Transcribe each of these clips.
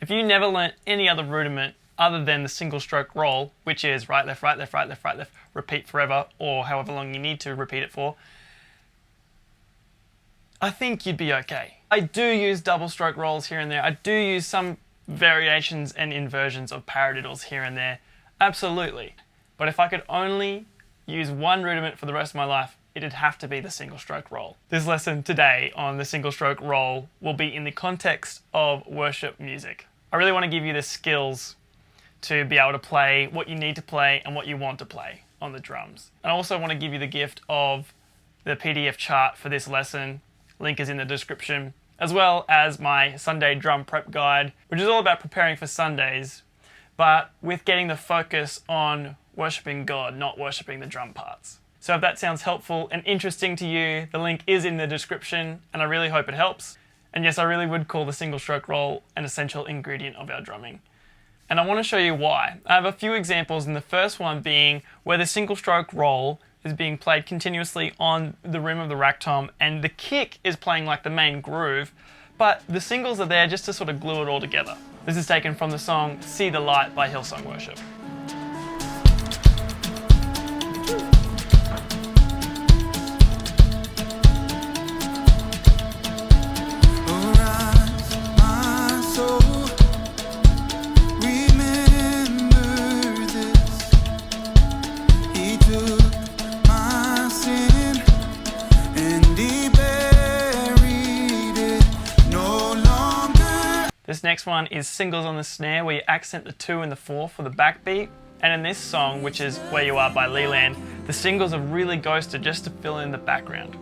If you never learnt any other rudiment other than the single stroke roll, which is right, left, right, left, right, left, right, left, repeat forever, or however long you need to repeat it for, I think you'd be okay. I do use double stroke rolls here and there. I do use some variations and inversions of paradiddles here and there. Absolutely. But if I could only use one rudiment for the rest of my life, it'd have to be the single stroke roll. This lesson today on the single stroke roll will be in the context of worship music. I really want to give you the skills to be able to play what you need to play and what you want to play on the drums. And I also want to give you the gift of the PDF chart for this lesson. Link is in the description, as well as my Sunday drum prep guide, which is all about preparing for Sundays, but with getting the focus on worshiping God, not worshiping the drum parts. So if that sounds helpful and interesting to you, the link is in the description, and I really hope it helps. And yes, I really would call the single stroke roll an essential ingredient of our drumming. And I want to show you why. I have a few examples, and the first one being where the single stroke roll is being played continuously on the rim of the rack tom, and the kick is playing like the main groove, but the singles are there just to sort of glue it all together. This is taken from the song See the Light by Hillsong Worship. This next one is singles on the snare, where you accent the 2 and the 4 for the backbeat. And in this song, which is Where You Are by Leland, the singles are really ghosted just to fill in the background.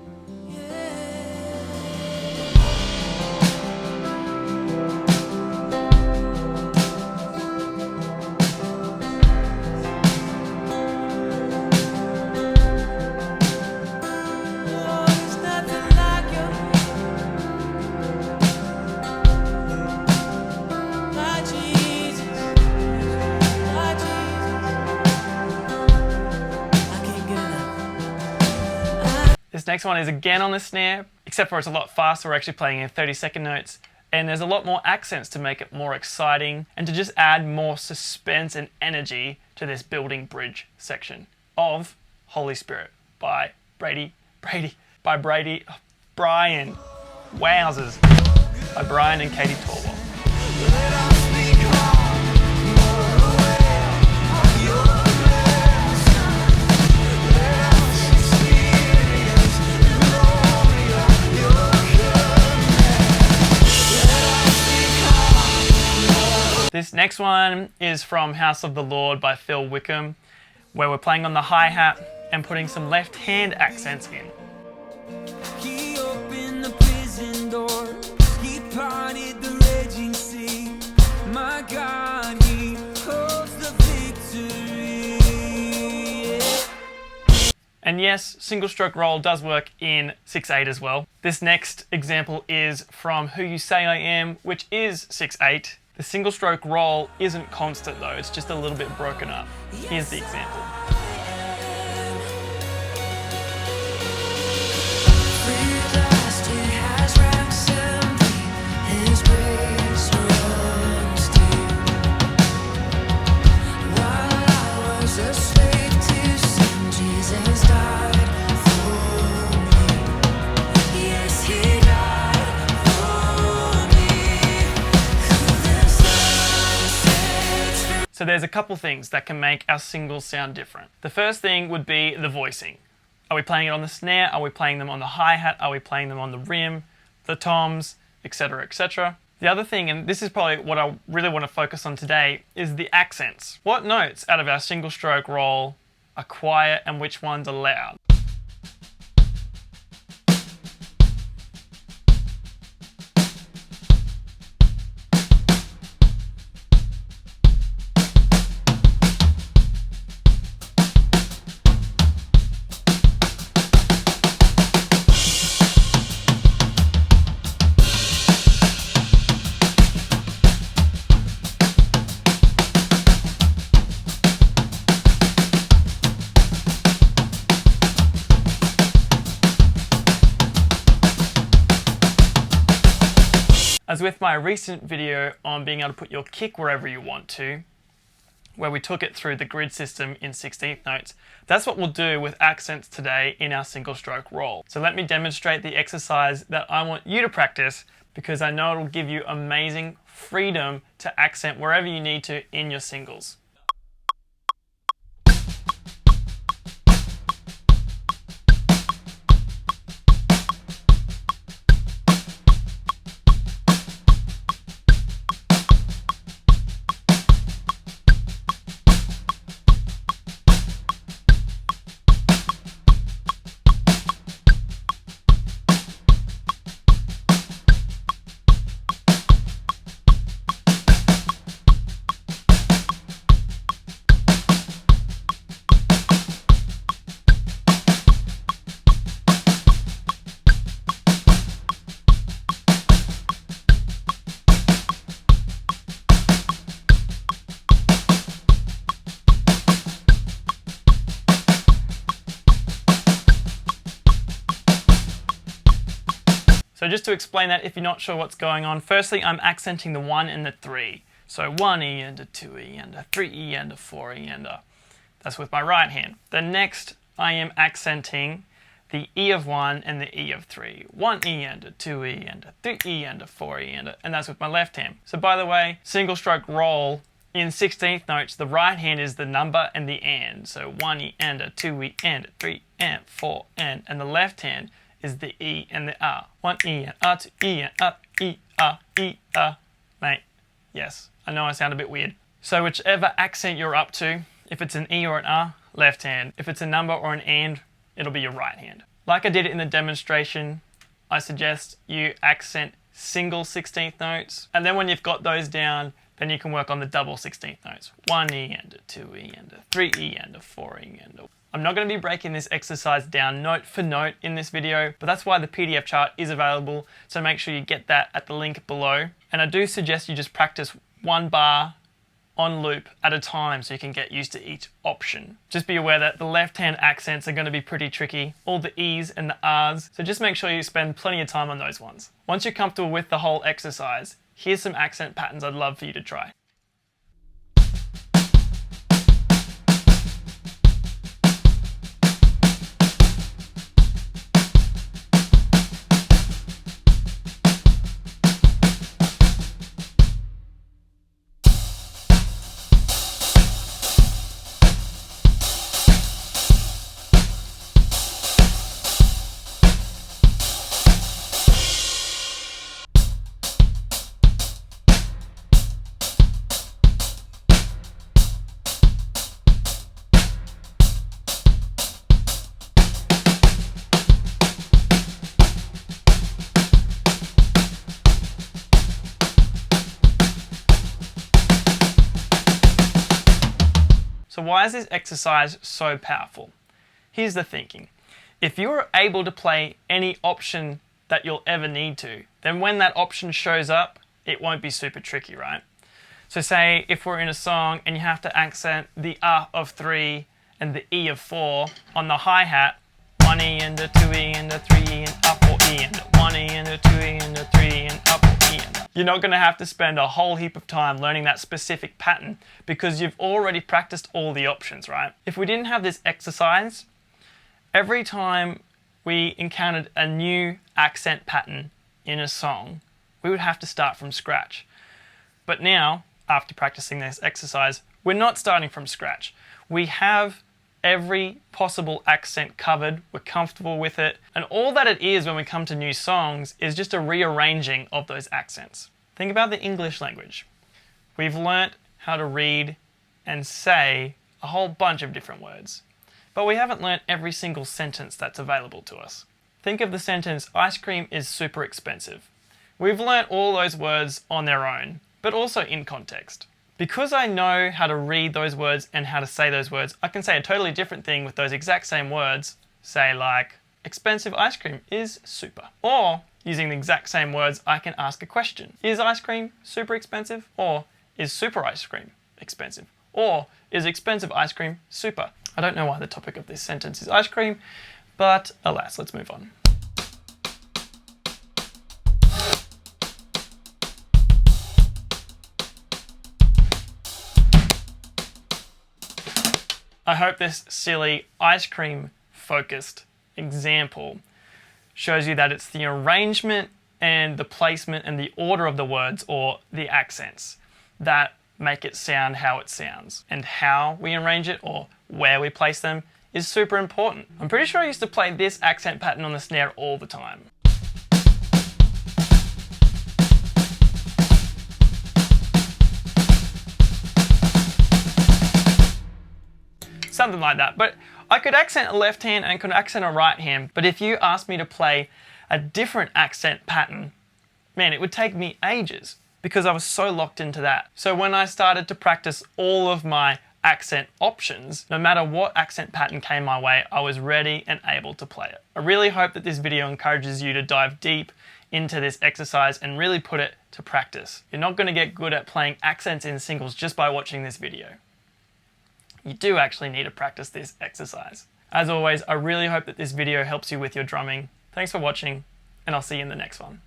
This next one is again on the snare, except for it's a lot faster. We're actually playing in 30-second notes, and there's a lot more accents to make it more exciting and to just add more suspense and energy to this building bridge section of Holy Spirit by Brian. Wowzers. By Brian and Katie Torwell. This next one is from House of the Lord by Phil Wickham, where we're playing on the hi-hat and putting some left-hand accents in. He opened the prison door, he parted the raging sea. My God, he holds the victory. And yes, single stroke roll does work in 6/8 as well. This next example is from Who You Say I Am, which is 6/8. The single stroke roll isn't constant though, it's just a little bit broken up. Here's the example. So there's a couple things that can make our singles sound different. The first thing would be the voicing. Are we playing it on the snare? Are we playing them on the hi-hat? Are we playing them on the rim, the toms, etc., etc.? The other thing, and this is probably what I really want to focus on today, is the accents. What notes out of our single stroke roll are quiet and which ones are loud? As with my recent video on being able to put your kick wherever you want to, where we took it through the grid system in 16th notes, that's what we'll do with accents today in our single stroke roll. So let me demonstrate the exercise that I want you to practice, because I know it'll give you amazing freedom to accent wherever you need to in your singles. So just to explain that, if you're not sure what's going on, firstly I'm accenting the 1 and the 3. So 1E and a 2E and a 3E and a 4E and a... That's with my right hand. Then next I am accenting the E of 1 and the E of 3. 1E and a 2E and a 3E and a 4E and that's with my left hand. So by the way, single stroke roll in 16th notes, the right hand is the number and the and. So 1E and a 2E and a 3 and 4 and the left hand is the E and the R. 1E and R, 2E and R, E, R, E, R. Mate, yes, I know I sound a bit weird. So whichever accent you're up to, if it's an E or an R, left hand. If it's a number or an and, it'll be your right hand. Like I did in the demonstration, I suggest you accent single 16th notes, and then when you've got those down, then you can work on the double 16th notes. 1E and a 2E and a 3E and a 4E and a... I'm not going to be breaking this exercise down note for note in this video, but that's why the PDF chart is available, so make sure you get that at the link below. And I do suggest you just practice one bar on loop at a time so you can get used to each option. Just be aware that the left hand accents are going to be pretty tricky, all the E's and the R's, so just make sure you spend plenty of time on those ones. Once you're comfortable with the whole exercise, here's some accent patterns I'd love for you to try. So why is this exercise so powerful? Here's the thinking. If you're able to play any option that you'll ever need to, then when that option shows up, it won't be super tricky, right? So say if we're in a song and you have to accent the R of 3 and the E of 4 on the hi-hat, 1E and a 2E and a 3E and up or E and a 1E and a 2E and a 3 and up or E and up. You're not going to have to spend a whole heap of time learning that specific pattern because you've already practiced all the options, right? If we didn't have this exercise, every time we encountered a new accent pattern in a song, we would have to start from scratch. But now, after practicing this exercise, we're not starting from scratch. We have every possible accent covered, we're comfortable with it, and all that it is when we come to new songs is just a rearranging of those accents. Think about the English language. We've learnt how to read and say a whole bunch of different words, but we haven't learnt every single sentence that's available to us. Think of the sentence, ice cream is super expensive. We've learnt all those words on their own, but also in context. Because I know how to read those words and how to say those words, I can say a totally different thing with those exact same words. Say like, expensive ice cream is super. Or, using the exact same words, I can ask a question. Is ice cream super expensive? Or, is super ice cream expensive? Or, is expensive ice cream super? I don't know why the topic of this sentence is ice cream, but alas, let's move on. I hope this silly ice cream focused example shows you that it's the arrangement and the placement and the order of the words, or the accents, that make it sound how it sounds. And how we arrange it, or where we place them, is super important. I'm pretty sure I used to play this accent pattern on the snare all the time. Something like that. But I could accent a left hand and could accent a right hand, but if you asked me to play a different accent pattern, man, it would take me ages because I was so locked into that. So when I started to practice all of my accent options, no matter what accent pattern came my way, I was ready and able to play it. I really hope that this video encourages you to dive deep into this exercise and really put it to practice. You're not going to get good at playing accents in singles just by watching this video. You do actually need to practice this exercise. As always, I really hope that this video helps you with your drumming. Thanks for watching, and I'll see you in the next one.